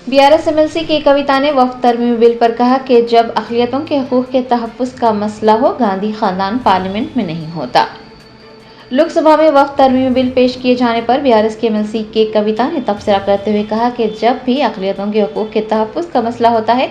BRS MLC की कविता ने वक्फ तरमीमी bill पर कहा कि जब अक़लियतों के हकूक़ के तहफ़्फ़ुज़ का मसला हो, गांधी ख़ानदान पार्लियामेंट में नहीं होता। लोकसभा में वक्फ तरमीमी बिल पेश किए जाने पर बीआरएस के एमएलसी के कविता ने तबसरा करते हुए कहा कि जब भी अक़लियतों के हकूक़ के तहफ़्फ़ुज़ का मसला होता है,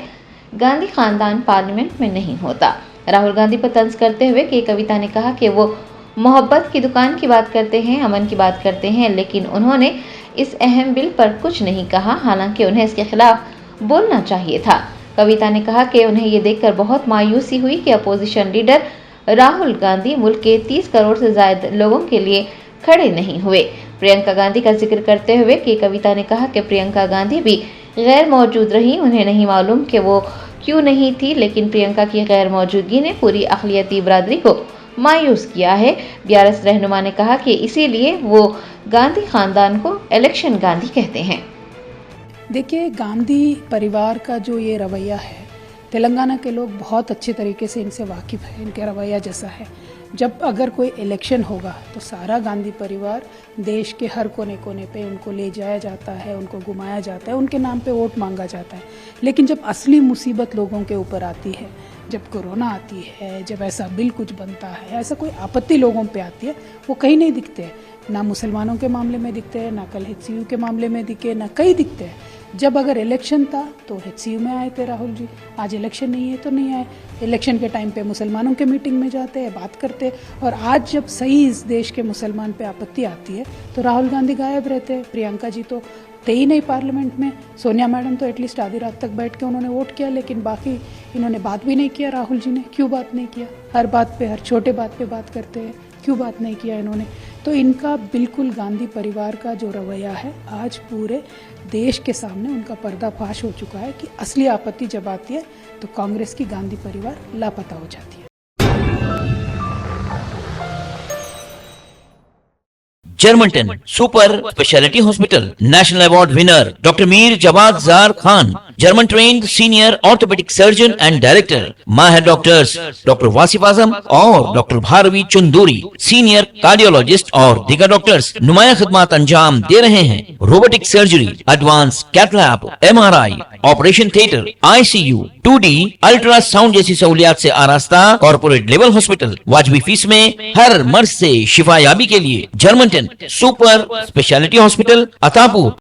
गांधी ख़ानदान पार्लियामेंट में नहीं होता। राहुल गांधी पर तंज करते हुए के कविता ने कहा कि वो मोहब्बत की दुकान की बात करते हैं, अमन की बात करते हैं, लेकिन उन्होंने इस अहम बिल पर कुछ नहीं कहा, हालांकि उन्हें इसके खिलाफ बोलना चाहिए था। कविता ने कहा कि उन्हें ये देखकर बहुत मायूसी हुई कि अपोजिशन लीडर राहुल गांधी मुल्क के 30 करोड़ से ज्यादा लोगों के लिए खड़े नहीं हुए। प्रियंका गांधी का जिक्र करते हुए के कविता ने कहा कि प्रियंका गांधी भी गैर मौजूद रही, उन्हें नहीं मालूम कि वो क्यों नहीं थी, लेकिन प्रियंका की गैर मौजूदगी ने पूरी अक़लियती बरादरी को मायूस किया है। बीआरएस रहनुमा ने कहा कि इसीलिए वो गांधी खानदान को इलेक्शन गांधी कहते हैं। देखिए, गांधी परिवार का जो ये रवैया है, तेलंगाना के लोग बहुत अच्छे तरीके से इनसे वाकिफ़ है, इनके रवैया जैसा है। जब अगर कोई इलेक्शन होगा तो सारा गांधी परिवार देश के हर कोने कोने पे उनको ले जाया जाता है, उनको घुमाया जाता है, उनके नाम पे वोट मांगा जाता है। लेकिन जब असली मुसीबत लोगों के ऊपर आती है, जब कोरोना आती है, जब ऐसा बिल कुछ बनता है, ऐसा कोई आपत्ति लोगों पे आती है, वो कहीं नहीं दिखते हैं। ना मुसलमानों के मामले में दिखते हैं, ना कल HCU के मामले में दिखे, ना कहीं दिखते हैं। जब अगर इलेक्शन था तो HCU में आए थे राहुल जी, आज इलेक्शन नहीं है तो नहीं आए। इलेक्शन के टाइम पे मुसलमानों के मीटिंग में जाते हैं, बात करते हैं, और आज जब सही इस देश के मुसलमान पे आपत्ति आती है तो राहुल गांधी गायब रहते हैं। प्रियंका जी तो थे ही नहीं पार्लियामेंट में। सोनिया मैडम तो एटलीस्ट आधी रात तक बैठ के उन्होंने वोट किया, लेकिन बाकी इन्होंने बात भी नहीं किया। राहुल जी ने क्यों बात नहीं किया? हर बात पे, हर छोटे बात पे बात करते हैं, क्यों बात नहीं किया इन्होंने? तो इनका बिल्कुल गांधी परिवार का जो रवैया है, आज पूरे देश के सामने उनका पर्दाफाश हो चुका है कि असली आपत्ति जब आती है तो कांग्रेस की गांधी परिवार लापता हो जाती है। जर्मनटन super speciality hospital national award winner doctor Mir Jawad Jar Khan, German trained senior orthopedic surgeon and director, माहिर डॉक्टर्स डॉक्टर वासिफ आजम और doctor Bharvi Chanduri, senior cardiologist और दीगर डॉक्टर्स नुमाया खिदमत अंजाम दे रहे हैं। Robotic surgery, advance cath lab, MRI, operation theatre, ICU, 2D ultrasound जैसी सहूलियात से आरास्ता कॉर्पोरेट लेवल हॉस्पिटल। वाजबी फीस में हर मर्ज से शिफायाबी के लिए Germanton super speciality hospital, Attapur.